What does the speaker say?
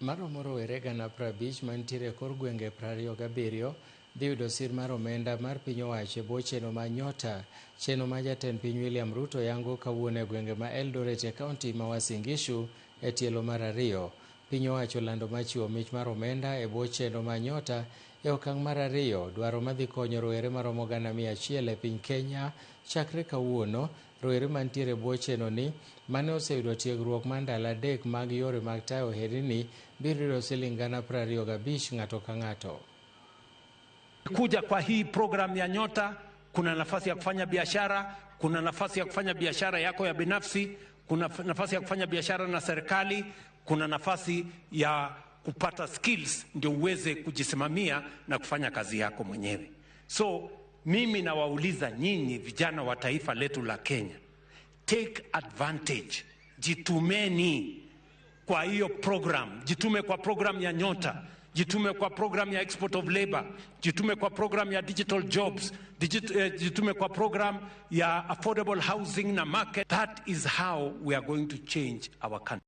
Maromo rowere gana 50 mantiere kor gwenge 27 dhi yudo sir mar omenda mar piny owacho e bwo chenro ma Nyota, chenro ma jatend piny William Ruto yango kawuono e gwenge ma Eldoret e kaunti ma Uasin Gishu e tielo mar 2. Piny owacho lando machiwo mich mar omenda e bwo chenro ma Nyota e okang' mar 2, dwaro madhi konyo rowere maromo gana 100 e piny Kenya. Chakre kawuono, rowere mantiere e bwo chenro ni mane oseyudo tiegruok mar ndalo 3 mag yore mag tayo ohelni biro yudo shilingi gana 25 ng'ato ka ng'ato. Kuja kwa hii program ya Nyota, kuna nafasi ya kufanya biashara, kuna nafasi ya kufanya biashara yako ya binafsi, kuna nafasi ya kufanya biashara na serikali, kuna nafasi ya kupata skills ndio uweze kujisimamia na kufanya kazi yako mwenyewe. So mimi nawauliza nyinyi vijana wa taifa letu la Kenya, take advantage, jitumeni kwa hiyo program, jitume kwa program ya Nyota, jitume kwa program ya export of labor, jitume kwa program ya digital jobs, jitume kwa program ya affordable housing na market. That is how we are going to change our country.